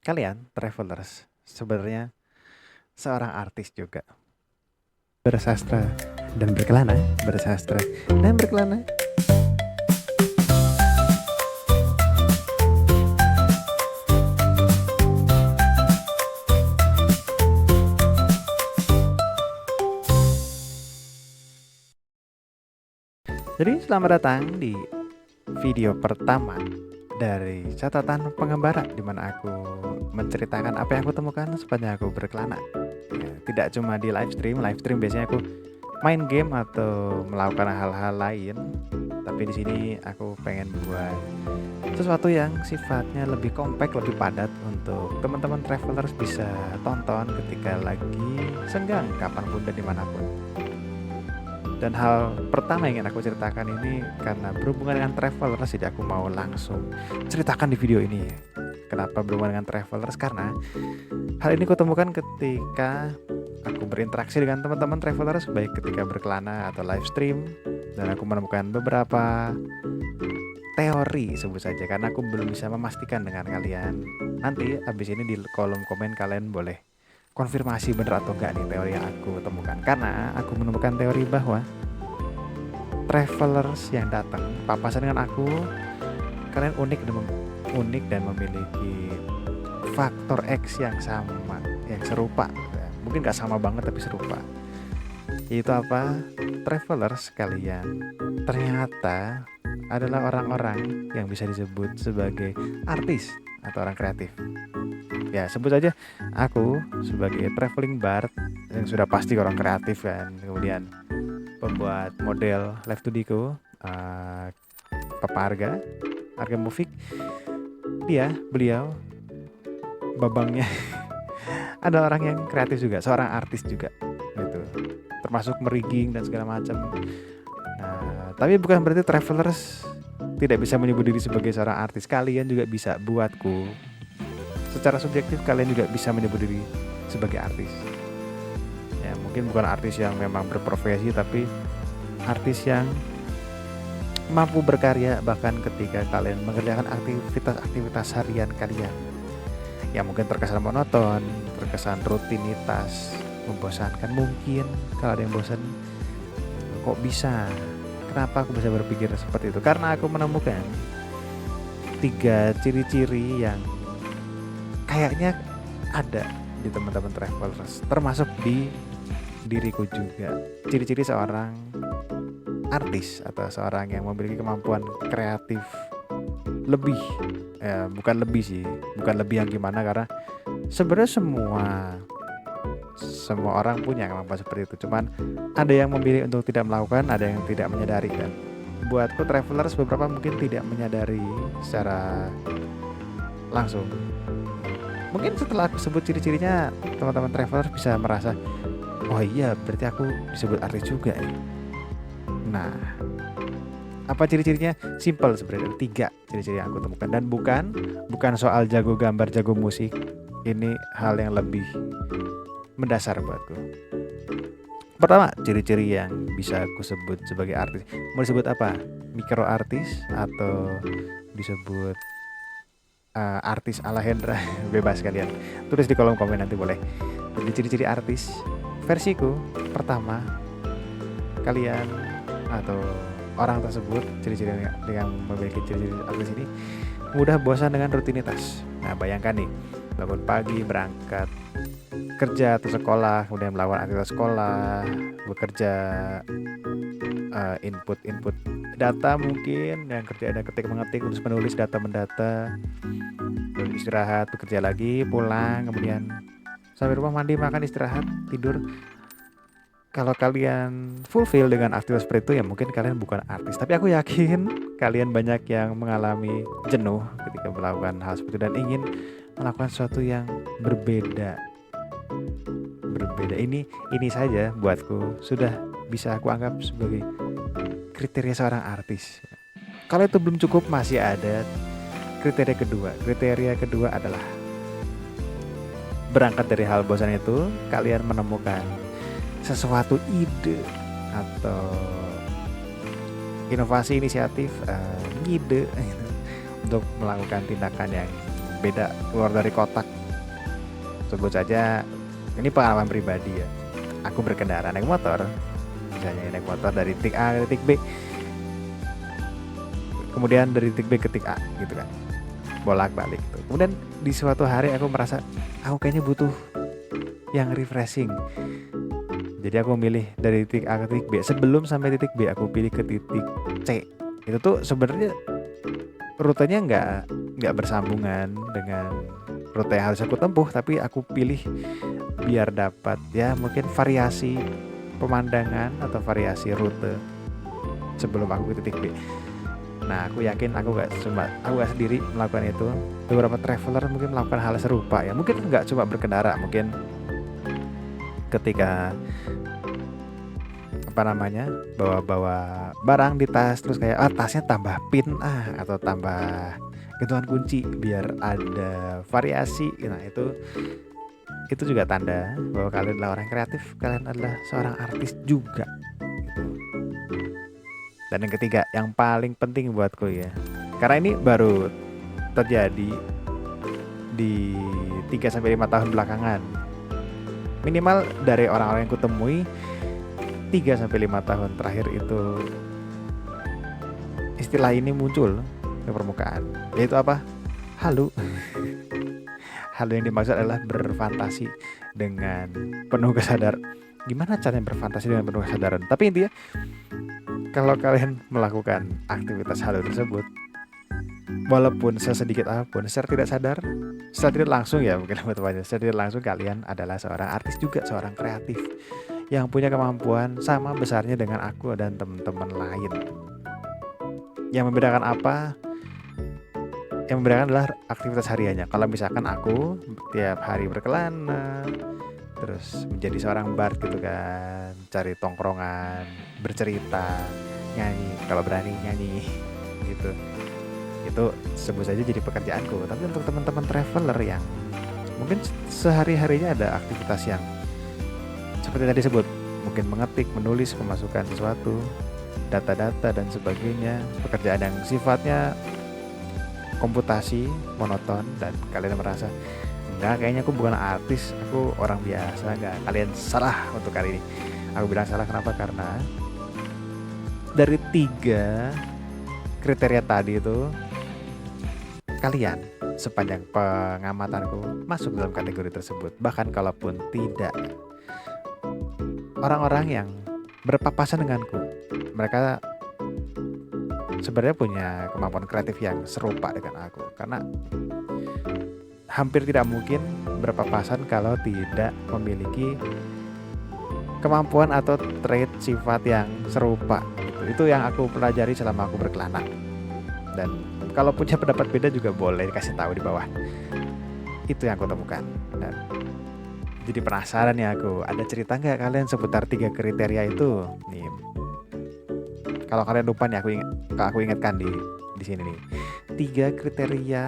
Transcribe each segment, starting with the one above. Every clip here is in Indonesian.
Kalian travelers sebenarnya seorang artis juga. Bersastra dan berkelana, bersastra dan berkelana. Jadi selamat datang di video pertama dari catatan pengembara di mana aku menceritakan apa yang aku temukan sepanjang aku berkelana. Ya, tidak cuma di live stream biasanya aku main game atau melakukan hal-hal lain. Tapi di sini aku pengen buat sesuatu yang sifatnya lebih kompak, lebih padat untuk teman-teman travelers bisa tonton ketika lagi senggang kapanpun dan dimanapun. Dan hal pertama yang ingin aku ceritakan ini karena berhubungan dengan travelers, jadi aku mau langsung ceritakan di video ini. Kenapa berhubungan dengan travelers? Karena hal ini kutemukan ketika aku berinteraksi dengan teman-teman travelers, baik ketika berkelana atau live stream, dan aku menemukan beberapa teori sebut saja, karena aku belum bisa memastikan dengan kalian. Nanti abis ini di kolom komen kalian boleh konfirmasi bener atau enggak nih teori yang aku temukan. Karena aku menemukan teori bahwa travelers yang datang papasan dengan aku, kalian unik dan memiliki faktor X yang sama, yang serupa. Mungkin gak sama banget tapi serupa. Yaitu apa? Travelers kalian ternyata adalah orang-orang yang bisa disebut sebagai artis atau orang kreatif. Ya sebut saja aku sebagai traveling bard yang sudah pasti orang kreatif kan. Kemudian pembuat model Live 2Dco, Papa Arga Mufik, beliau babangnya ada orang yang kreatif juga, seorang artis juga gitu, termasuk merigging dan segala macam. Nah, tapi bukan berarti travelers tidak bisa menyebut diri sebagai seorang artis. Kalian juga bisa, buatku secara subjektif kalian juga bisa menyebut diri sebagai artis. Ya mungkin bukan artis yang memang berprofesi, tapi artis yang mampu berkarya bahkan ketika kalian mengerjakan aktivitas harian kalian yang mungkin terkesan monoton, terkesan rutinitas, membosankan. Mungkin kalau ada yang bosan, kok bisa? Kenapa aku bisa berpikir seperti itu? Karena aku menemukan 3 ciri-ciri yang kayaknya ada di teman-teman travelers, termasuk di diriku juga. Ciri-ciri seorang artis atau seorang yang memiliki kemampuan kreatif lebih, bukan lebih yang gimana, karena sebenarnya semua orang punya kemampuan seperti itu, cuman ada yang memilih untuk tidak melakukan, ada yang tidak menyadari. Dan buatku travelers beberapa mungkin tidak menyadari secara langsung. Mungkin setelah aku sebut ciri-cirinya, teman-teman travelers bisa merasa, oh iya berarti aku disebut artis juga ya. Nah, apa ciri-cirinya? Simple sebenarnya, 3 ciri-ciri yang aku temukan, dan bukan soal jago gambar, jago musik. Ini hal yang lebih mendasar buatku. Pertama, ciri-ciri yang bisa aku sebut sebagai artis. Mau disebut apa? Mikro artis atau disebut artis ala Hendra? Bebas kalian. Tulis di kolom komen nanti boleh. Jadi ciri-ciri artis versiku pertama, kalian atau orang tersebut, ciri-ciri yang memiliki ciri-ciri artis ini mudah bosan dengan rutinitas. Nah bayangkan nih, bangun pagi berangkat kerja atau sekolah, kemudian melakukan aktivitas sekolah, bekerja, input data, mungkin yang kerja ada ketik mengetik, terus menulis data mendata, terus istirahat, bekerja lagi, pulang, kemudian sampai rumah mandi, makan, istirahat, tidur. Kalau kalian fulfill dengan aktivitas seperti itu, ya mungkin kalian bukan artis. Tapi aku yakin kalian banyak yang mengalami jenuh ketika melakukan hal seperti itu dan ingin melakukan sesuatu yang berbeda. Ini saja buatku sudah bisa aku anggap sebagai kriteria seorang artis. Kalau itu belum cukup, masih ada kriteria kedua. Kriteria kedua adalah berangkat dari hal bosan itu, kalian menemukan sesuatu ide atau inovasi, inisiatif, ide untuk melakukan tindakan yang beda, keluar dari kotak. Sebut saja ini pengalaman pribadi ya. Aku berkendara naik motor, misalnya naik motor dari titik A ke titik B, kemudian dari titik B ke titik A gitu kan, bolak-balik gitu. Kemudian di suatu hari aku merasa aku kayaknya butuh yang refreshing. Jadi aku milih dari titik A ke titik B. Sebelum sampai titik B aku pilih ke titik C. Itu tuh sebenarnya rutenya nggak bersambungan dengan rute yang harus aku tempuh, tapi aku pilih biar dapat ya mungkin variasi pemandangan atau variasi rute sebelum aku ke titik B. Nah, aku yakin aku gak sendiri melakukan itu. Beberapa traveler mungkin melakukan hal serupa ya. Mungkin nggak cuma berkendara, mungkin ketika bawa barang di tas, terus kayak tasnya tambah pin atau tambah gantungan kunci biar ada variasi. Nah, itu juga tanda bahwa kalian adalah orang kreatif, kalian adalah seorang artis juga gitu. Dan yang ketiga, yang paling penting buatku ya, karena ini baru terjadi di 3-5 tahun belakangan. Minimal dari orang-orang yang kutemui 3-5 tahun terakhir itu istilah ini muncul ke permukaan, yaitu apa? Halu. Halu yang dimaksud adalah berfantasi dengan penuh kesadaran. Gimana caranya berfantasi dengan penuh kesadaran? Tapi intinya kalau kalian melakukan aktivitas halu tersebut, walaupun sesedikit apapun, secara tidak langsung ya mungkin secara tidak langsung kalian adalah seorang artis juga, seorang kreatif yang punya kemampuan sama besarnya dengan aku dan teman-teman lain. Yang membedakan apa? Yang membedakan adalah aktivitas hariannya. Kalau misalkan aku tiap hari berkelana, terus menjadi seorang bard gitu kan, cari tongkrongan, bercerita, nyanyi, kalau berani nyanyi gitu, itu sebut saja jadi pekerjaanku. Tapi untuk teman-teman traveler yang mungkin sehari-harinya ada aktivitas yang seperti tadi sebut, mungkin mengetik, menulis, memasukkan sesuatu, data-data dan sebagainya, pekerjaan yang sifatnya komputasi, monoton, dan kalian merasa enggak, kayaknya aku bukan artis, aku orang biasa. Enggak, kalian salah untuk kali ini. Aku bilang salah kenapa? Karena dari 3 kriteria tadi itu, kalian sepanjang pengamatanku masuk dalam kategori tersebut. Bahkan kalaupun tidak, orang-orang yang berpapasan denganku, mereka sebenarnya punya kemampuan kreatif yang serupa dengan aku, karena hampir tidak mungkin berpapasan kalau tidak memiliki kemampuan atau trait sifat yang serupa gitu. Itu yang aku pelajari selama aku berkelana. Dan kalau punya pendapat beda juga boleh dikasih tahu di bawah. Itu yang aku temukan. Dan jadi penasaran ya aku, ada cerita nggak kalian seputar 3 kriteria itu? Nih, kalau kalian lupa nih aku ingatkan di sini nih. 3 kriteria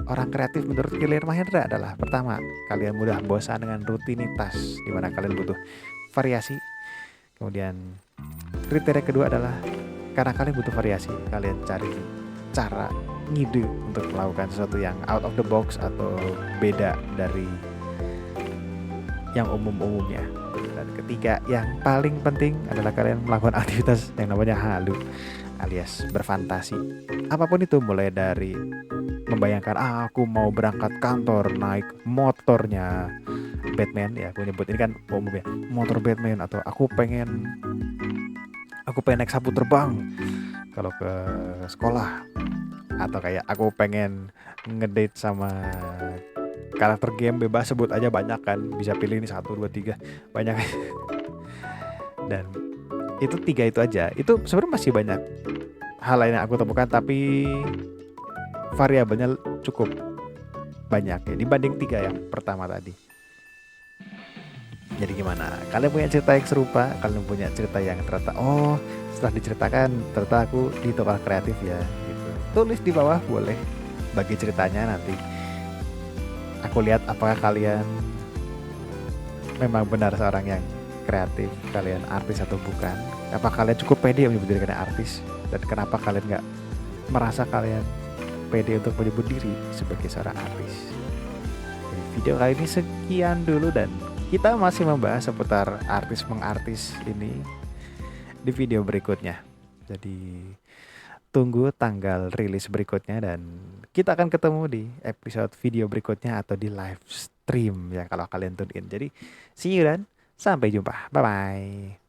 orang kreatif menurut Killian Mahendra adalah: pertama, kalian mudah bosan dengan rutinitas, di mana kalian butuh variasi. Kemudian kriteria kedua adalah karena kalian butuh variasi, kalian cari cara, ngide untuk melakukan sesuatu yang out of the box atau beda dari yang umum-umumnya. Dan ketiga, yang paling penting adalah kalian melakukan aktivitas yang namanya halu alias berfantasi. Apapun itu, mulai dari membayangkan aku mau berangkat kantor naik motornya Batman, ya aku nyebut ini kan umum ya, motor Batman, atau aku pengen naik sapu terbang kalau ke sekolah, atau kayak aku pengen ngedate sama karakter game bebas, sebut aja banyak kan, bisa pilih ini 1, 2, 3 banyak. Dan itu 3 itu aja, itu sebenarnya masih banyak hal lain yang aku temukan, tapi variabelnya cukup banyak ya dibanding 3 yang pertama tadi. Jadi gimana? Kalian punya cerita yang serupa? Kalian punya cerita yang ternyata setelah diceritakan ternyata aku di toko kreatif ya gitu. Tulis di bawah boleh, bagi ceritanya nanti. Aku lihat apakah kalian memang benar seorang yang kreatif, kalian artis atau bukan. Apa kalian cukup pede menyebut diri kalian artis, dan kenapa kalian nggak merasa kalian pede untuk menyebut diri sebagai seorang artis. Jadi video kali ini sekian dulu dan kita masih membahas seputar artis mengartis ini di video berikutnya. Jadi tunggu tanggal rilis berikutnya dan kita akan ketemu di episode video berikutnya atau di live stream ya kalau kalian tune in. Jadi see you dan sampai jumpa. Bye bye.